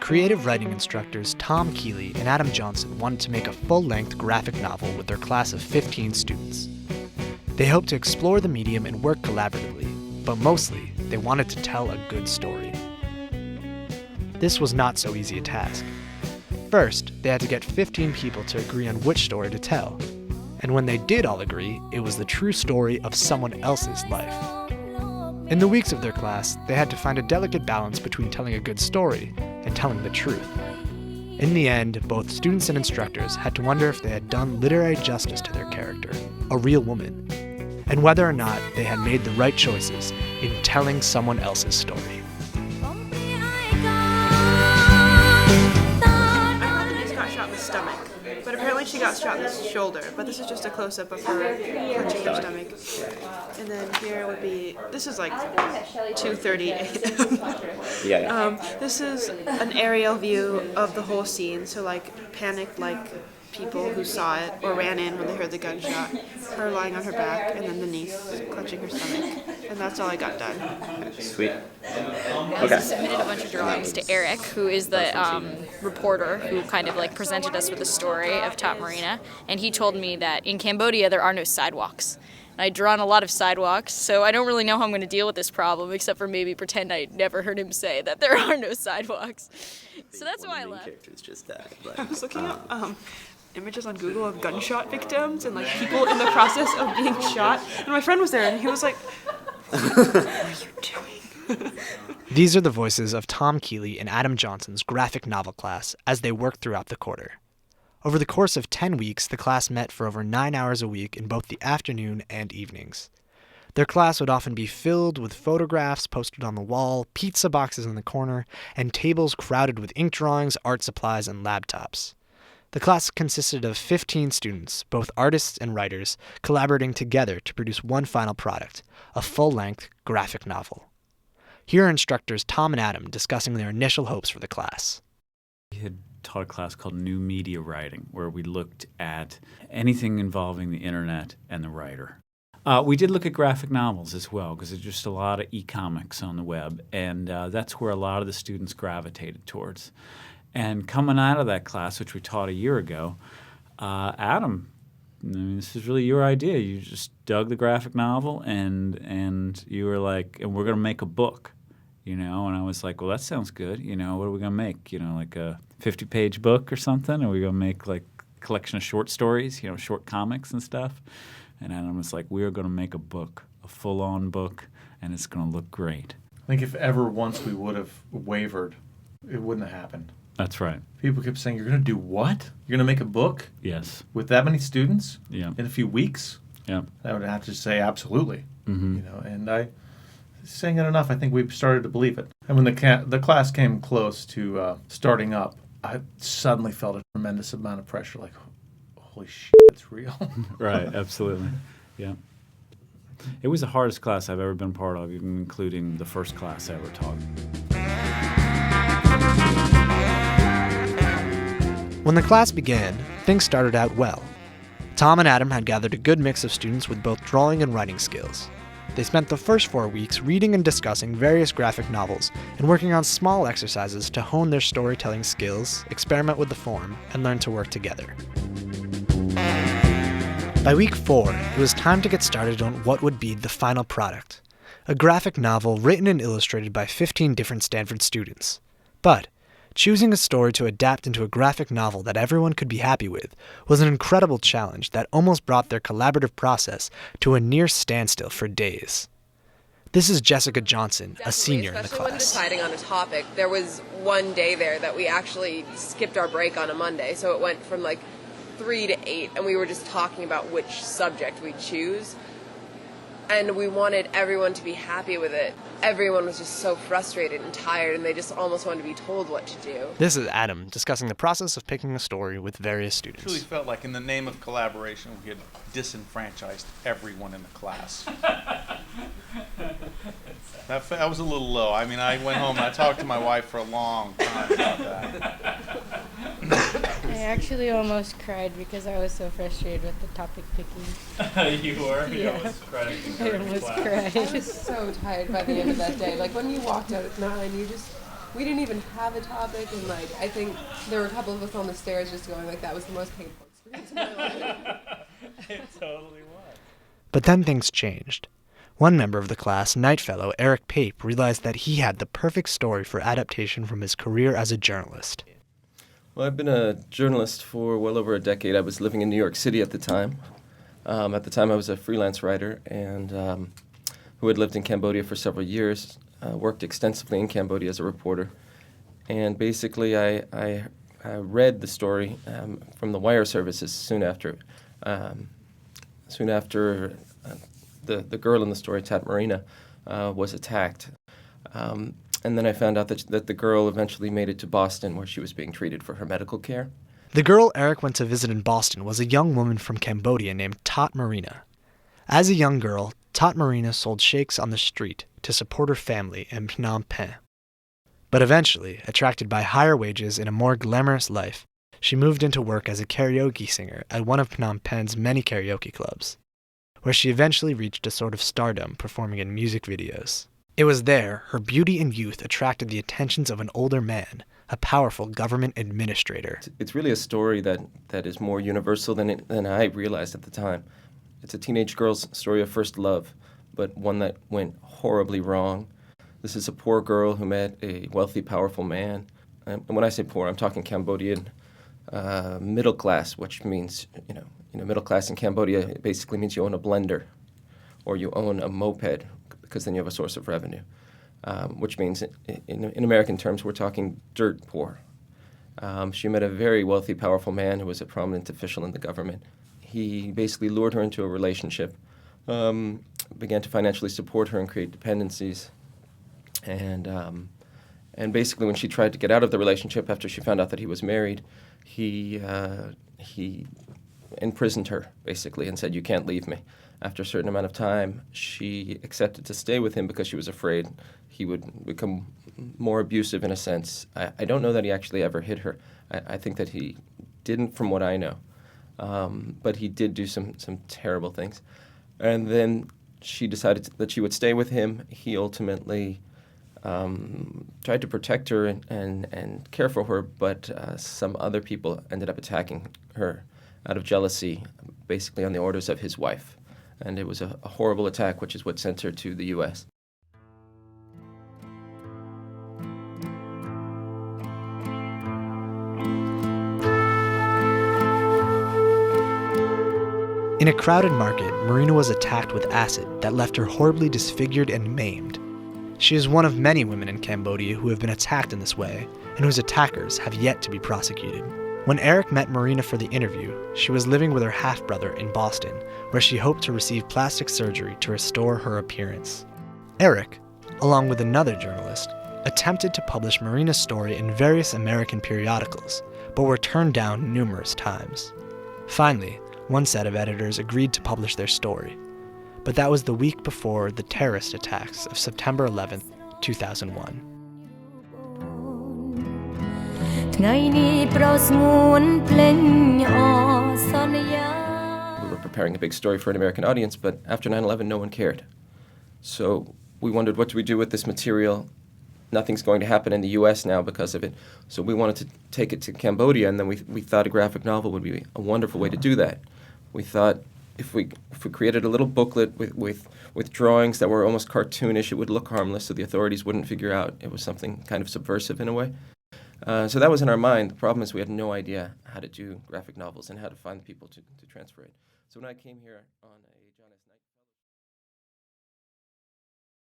creative writing instructors Tom Keeley and Adam Johnson wanted to make a full-length graphic novel with their class of 15 students. They hoped to explore the medium and work collaboratively, but mostly, they wanted to tell a good story. This was not so easy a task. First, they had to get 15 people to agree on which story to tell. And when they did all agree, it was the true story of someone else's life. In the weeks of their class, they had to find a delicate balance between telling a good story and telling the truth. In the end, both students and instructors had to wonder if they had done literary justice to their character, a real woman, and whether or not they had made the right choices in telling someone else's story. Stomach, but apparently she got shot in the shoulder, but this is just a close-up of her punching her stomach. And then here would be, this is like 2:30 a.m. This is an aerial view of the whole scene, so like panicked like people who saw it or ran in when they heard the gunshot, her lying on her back, and then the niece clutching her stomach. And that's all I got done. Sweet. I submitted a bunch of drawings to Eric, who is the reporter who kind of like presented us with the story of Top Marina, and he told me that in Cambodia there are no sidewalks. And I'd drawn a lot of sidewalks, so I don't really know how I'm going to deal with this problem, except for maybe pretend I never heard him say that there are no sidewalks. So that's why I left. Just died, but, I was looking up images on Google of gunshot victims and like people in the process of being shot, and my friend was there and he was like, "What are you doing?" These are the voices of Tom Keeley and Adam Johnson's graphic novel class as they worked throughout the quarter. Over the course of 10 weeks, the class met for over 9 hours a week in both the afternoon and evenings. Their class would often be filled with photographs posted on the wall, pizza boxes in the corner, and tables crowded with ink drawings, art supplies, and laptops. The class consisted of 15 students, both artists and writers, collaborating together to produce one final product, a full-length graphic novel. Here are instructors Tom and Adam discussing their initial hopes for the class. We had taught a class called New Media Writing, where we looked at anything involving the internet and the writer. We did look at graphic novels as well, because there's just a lot of e-comics on the web, and that's where a lot of the students gravitated towards. And coming out of that class, which we taught a year ago, Adam, I mean, this is really your idea. You just dug the graphic novel, and you were like, and we're going to make a book, you know? And I was like, well, that sounds good. You know, what are we going to make? You know, like a 50-page book or something? Are we going to make like a collection of short stories, you know, short comics and stuff? And Adam was like, we are going to make a book, a full-on book, and it's going to look great. I think if ever once we would have wavered, it wouldn't have happened. That's right. People kept saying, you're going to do what? You're going to make a book? Yes. With that many students? Yeah. In a few weeks? Yeah. I would have to say absolutely. Mm-hmm. You know, and I, saying it enough, I think we've started to believe it. And when the class came close to starting up, I suddenly felt a tremendous amount of pressure, like, holy shit, it's real. Right, absolutely. Yeah. It was the hardest class I've ever been part of, even including the first class I ever taught. When the class began, things started out well. Tom and Adam had gathered a good mix of students with both drawing and writing skills. They spent the first 4 weeks reading and discussing various graphic novels and working on small exercises to hone their storytelling skills, experiment with the form, and learn to work together. By week 4, it was time to get started on what would be the final product, a graphic novel written and illustrated by 15 different Stanford students. But choosing a story to adapt into a graphic novel that everyone could be happy with was an incredible challenge that almost brought their collaborative process to a near standstill for days. This is Jessica Johnson, a senior in the Especially when class. deciding on a topic, there was one day there that we actually skipped our break on a Monday, so it went from like 3 to 8, and we were just talking about which subject we'd choose. And we wanted everyone to be happy with it. Everyone was just so frustrated and tired, and they just almost wanted to be told what to do. This is Adam discussing the process of picking a story with various It students. truly felt like in the name of collaboration, we had disenfranchised everyone in the class. That was a little low. I mean, I went home and I talked to my wife for a long time about that. I actually almost cried because I was so frustrated with the topic picking. You were? Yeah. almost cried. I almost cried. I was so tired by the end of that day. Like when you walked out at 9, you just we didn't even have a topic, and like I think there were a couple of us on the stairs just going like that was the most painful experience of my life. It totally was. But then things changed. One member of the class, Night Fellow Eric Pape, realized that he had the perfect story for adaptation from his career as a journalist. Well, I've been a journalist for well over a decade. I was living in New York City at the time. At the time, I was a freelance writer and who had lived in Cambodia for several years, worked extensively in Cambodia as a reporter. And basically, I read the story from the wire services soon after. The girl in the story, Tat Marina, was attacked. And then I found out that the girl eventually made it to Boston where she was being treated for her medical care. The girl Eric went to visit in Boston was a young woman from Cambodia named Tat Marina. As a young girl, Tat Marina sold shakes on the street to support her family in Phnom Penh. But eventually, attracted by higher wages and a more glamorous life, she moved into work as a karaoke singer at one of Phnom Penh's many karaoke clubs, where she eventually reached a sort of stardom performing in music videos. It was there her beauty and youth attracted the attentions of an older man, a powerful government administrator. It's really a story that is more universal than I realized at the time. It's a teenage girl's story of first love, but one that went horribly wrong. This is a poor girl who met a wealthy, powerful man. And when I say poor, I'm talking Cambodian middle class, which means, middle class in Cambodia, it basically means you own a blender or you own a moped, because then you have a source of revenue, which means in American terms, we're talking dirt poor. She met a very wealthy, powerful man who was a prominent official in the government. He basically lured her into a relationship, began to financially support her and create dependencies. And basically when she tried to get out of the relationship after she found out that he was married, he imprisoned her, basically, and said, "You can't leave me." After a certain amount of time, she accepted to stay with him because she was afraid he would become more abusive in a sense. I don't know that he actually ever hit her. I think that he didn't, from what I know. But he did do some terrible things. And then she decided that she would stay with him. He ultimately tried to protect her and care for her, but some other people ended up attacking her out of jealousy, basically on the orders of his wife. And it was a horrible attack, which is what sent her to the U.S. In a crowded market, Marina was attacked with acid that left her horribly disfigured and maimed. She is one of many women in Cambodia who have been attacked in this way, and whose attackers have yet to be prosecuted. When Eric met Marina for the interview, she was living with her half-brother in Boston, where she hoped to receive plastic surgery to restore her appearance. Eric, along with another journalist, attempted to publish Marina's story in various American periodicals, but were turned down numerous times. Finally, one set of editors agreed to publish their story, but that was the week before the terrorist attacks of September 11th, 2001. We were preparing a big story for an American audience, but after 9/11, no one cared. So we wondered, what do we do with this material? Nothing's going to happen in the U.S. now because of it. So we wanted to take it to Cambodia, and then we thought a graphic novel would be a wonderful way to do that. We thought if we created a little booklet with drawings that were almost cartoonish, it would look harmless, so the authorities wouldn't figure out it was something kind of subversive in a way. So that was in our mind. The problem is we had no idea how to do graphic novels and how to find people to transfer it. So when I came here on a John S. Knight